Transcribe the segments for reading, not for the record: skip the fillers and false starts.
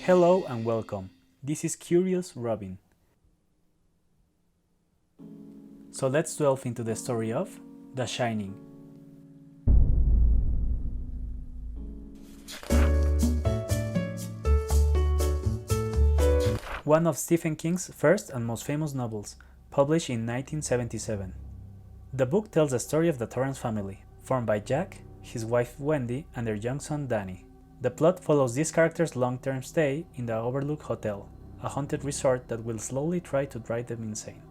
Hello and welcome. This is Curious Robin. So let's delve into the story of The Shining. One of Stephen King's first and most famous novels, published in 1977. The book tells the story of the Torrance family, formed by Jack, his wife Wendy, and their young son Danny. The plot follows these characters' long-term stay in the Overlook Hotel, a haunted resort that will slowly try to drive them insane.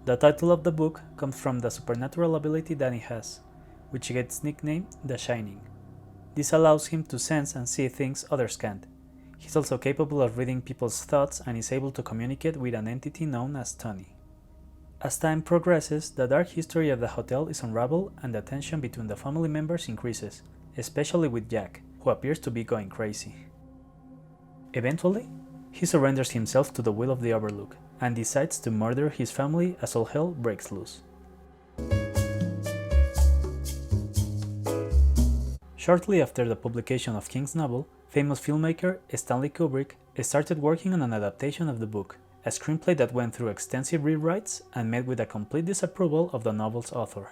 The title of the book comes from the supernatural ability Danny has, which gets nicknamed The Shining. This allows him to sense and see things others can't. He's also capable of reading people's thoughts and is able to communicate with an entity known as Tony. As time progresses, the dark history of the hotel is unraveled and the tension between the family members increases, especially with Jack, who appears to be going crazy. Eventually, he surrenders himself to the will of the Overlook and decides to murder his family as all hell breaks loose. Shortly after the publication of King's novel, famous filmmaker Stanley Kubrick started working on an adaptation of the book, a screenplay that went through extensive rewrites and met with a complete disapproval of the novel's author.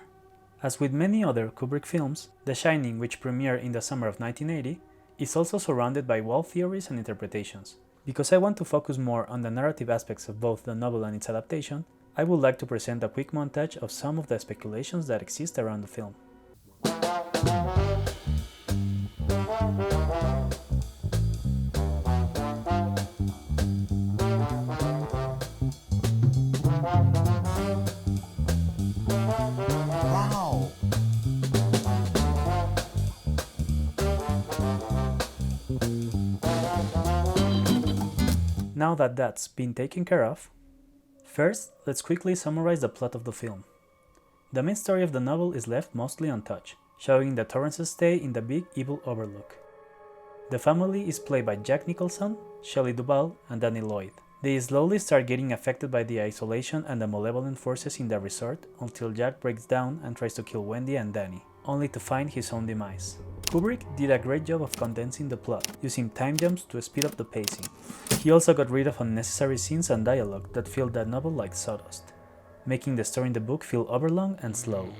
As with many other Kubrick films, The Shining, which premiered in the summer of 1980, is also surrounded by wild theories and interpretations. Because I want to focus more on the narrative aspects of both the novel and its adaptation, I would like to present a quick montage of some of the speculations that exist around the film. Now that that's been taken care of, first let's quickly summarize the plot of the film. The main story of the novel is left mostly untouched, showing the Torrance's stay in the big evil Overlook. The family is played by Jack Nicholson, Shelley Duvall, and Danny Lloyd. They slowly start getting affected by the isolation and the malevolent forces in the resort until Jack breaks down and tries to kill Wendy and Danny, only to find his own demise. Kubrick did a great job of condensing the plot, using time jumps to speed up the pacing. He also got rid of unnecessary scenes and dialogue that filled the novel like sawdust, making the story in the book feel overlong and slow.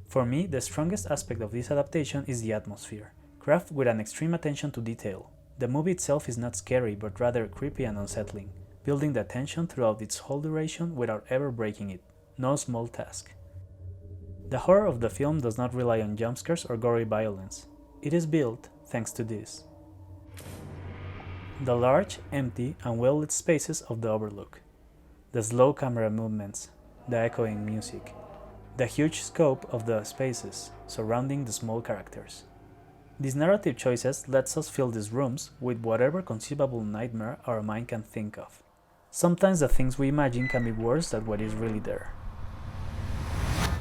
For me, the strongest aspect of this adaptation is the atmosphere, crafted with an extreme attention to detail. The movie itself is not scary but rather creepy and unsettling, building the tension throughout its whole duration without ever breaking it. No small task. The horror of the film does not rely on jumpscares or gory violence. It is built thanks to this. The large, empty, and well-lit spaces of the Overlook. The slow camera movements, the echoing music. The huge scope of the spaces surrounding the small characters. These narrative choices lets us fill these rooms with whatever conceivable nightmare our mind can think of. Sometimes the things we imagine can be worse than what is really there,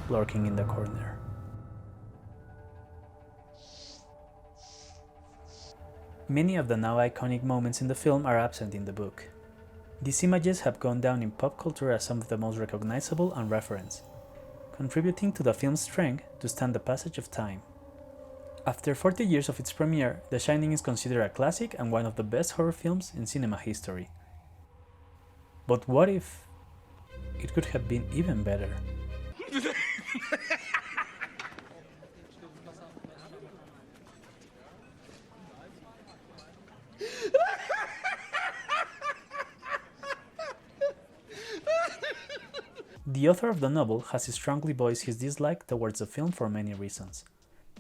lurking in the corner. Many of the now iconic moments in the film are absent in the book. These images have gone down in pop culture as some of the most recognizable and referenced, contributing to the film's strength to stand the passage of time. After 40 years of its premiere, The Shining is considered a classic and one of the best horror films in cinema history. But what if it could have been even better? The author of the novel has strongly voiced his dislike towards the film for many reasons,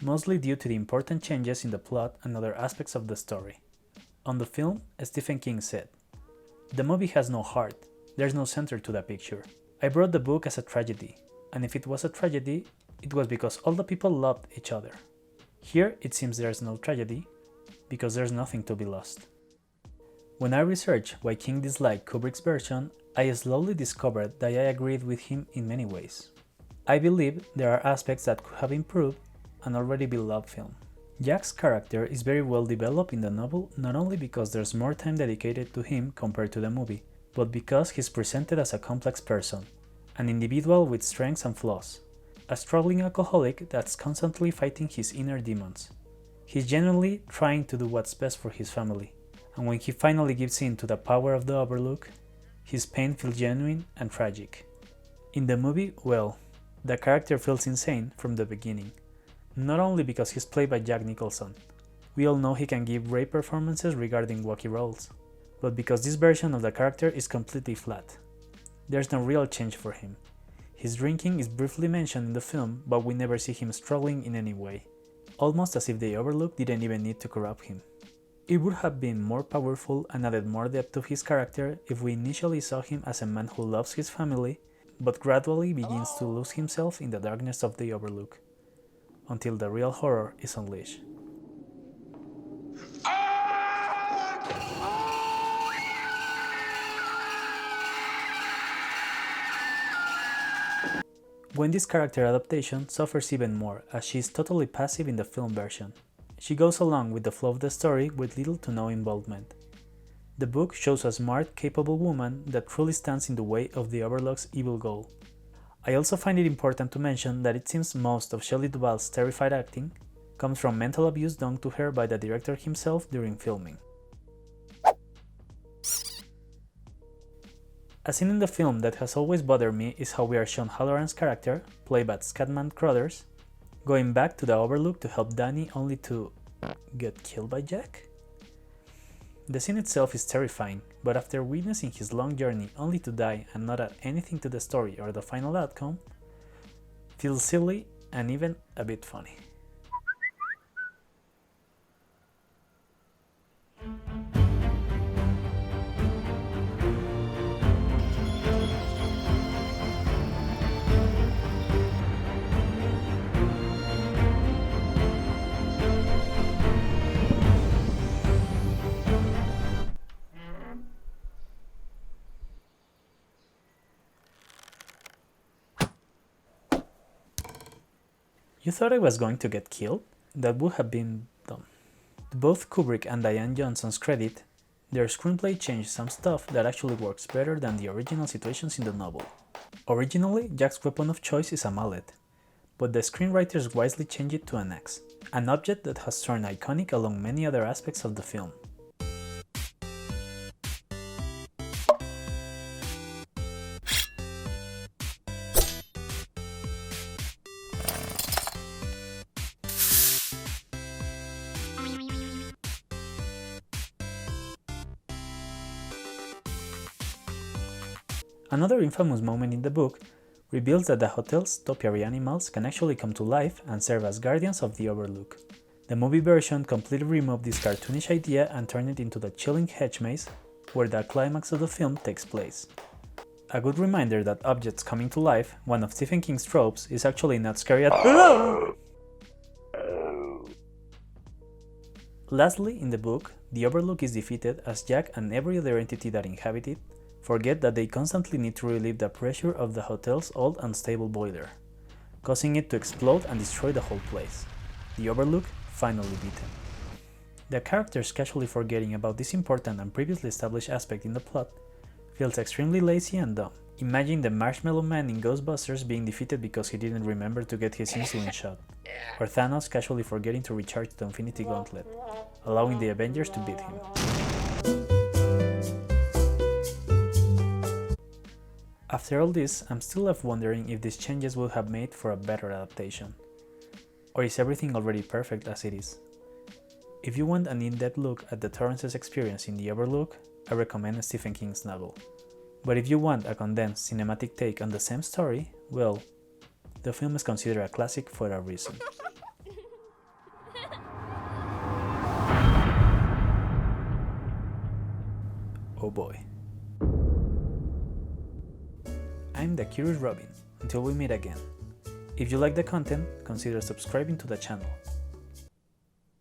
mostly due to the important changes in the plot and other aspects of the story. On the film, Stephen King said, "The movie has no heart, there's no center to the picture. I brought the book as a tragedy, and if it was a tragedy, it was because all the people loved each other. Here, it seems there's no tragedy, because there's nothing to be lost." When I researched why King disliked Kubrick's version, I slowly discovered that I agreed with him in many ways. I believe there are aspects that could have improved an already beloved film. Jack's character is very well developed in the novel, not only because there's more time dedicated to him compared to the movie, but because he's presented as a complex person, an individual with strengths and flaws, a struggling alcoholic that's constantly fighting his inner demons. He's genuinely trying to do what's best for his family, and when he finally gives in to the power of the Overlook, his pain feels genuine and tragic. In the movie, well, the character feels insane from the beginning, not only because he's played by Jack Nicholson. We all know he can give great performances regarding wacky roles, but because this version of the character is completely flat. There's no real change for him. His drinking is briefly mentioned in the film, but we never see him struggling in any way, almost as if the Overlook didn't even need to corrupt him. It would have been more powerful and added more depth to his character if we initially saw him as a man who loves his family, but gradually begins to lose himself in the darkness of the Overlook, until the real horror is unleashed. Wendy's character adaptation suffers even more, as she is totally passive in the film version. She goes along with the flow of the story with little to no involvement. The book shows a smart, capable woman that truly stands in the way of the Overlook's evil goal. I also find it important to mention that it seems most of Shelley Duvall's terrified acting comes from mental abuse done to her by the director himself during filming. A scene in the film that has always bothered me is how we are shown Halloran's character, played by Scatman Crothers, going back to the Overlook to help Danny only to get killed by Jack? The scene itself is terrifying, but after witnessing his long journey only to die and not add anything to the story or the final outcome, feels silly and even a bit funny. You thought I was going to get killed? That would have been dumb. To both Kubrick and Diane Johnson's credit, their screenplay changed some stuff that actually works better than the original situations in the novel. Originally, Jack's weapon of choice is a mallet, but the screenwriters wisely changed it to an axe, an object that has turned iconic along many other aspects of the film. Another infamous moment in the book reveals that the hotel's topiary animals can actually come to life and serve as guardians of the Overlook. The movie version completely removed this cartoonish idea and turned it into the chilling hedge maze where the climax of the film takes place. A good reminder that objects coming to life, one of Stephen King's tropes, is actually not scary at all. Lastly, in the book, the Overlook is defeated as Jack and every other entity that inhabit it forget that they constantly need to relieve the pressure of the hotel's old unstable boiler, causing it to explode and destroy the whole place. The Overlook finally beaten. The characters casually forgetting about this important and previously established aspect in the plot feels extremely lazy and dumb. Imagine the Marshmallow Man in Ghostbusters being defeated because he didn't remember to get his insulin shot, or Thanos casually forgetting to recharge the Infinity Gauntlet, allowing the Avengers to beat him. After all this, I'm still left wondering if these changes would have made for a better adaptation. Or is everything already perfect as it is? If you want an in-depth look at the Torrance's experience in the Overlook, I recommend Stephen King's novel. But if you want a condensed cinematic take on the same story, well, the film is considered a classic for a reason. Oh boy. I'm the Curious Robin. Until we meet again. If you like the content, consider subscribing to the channel.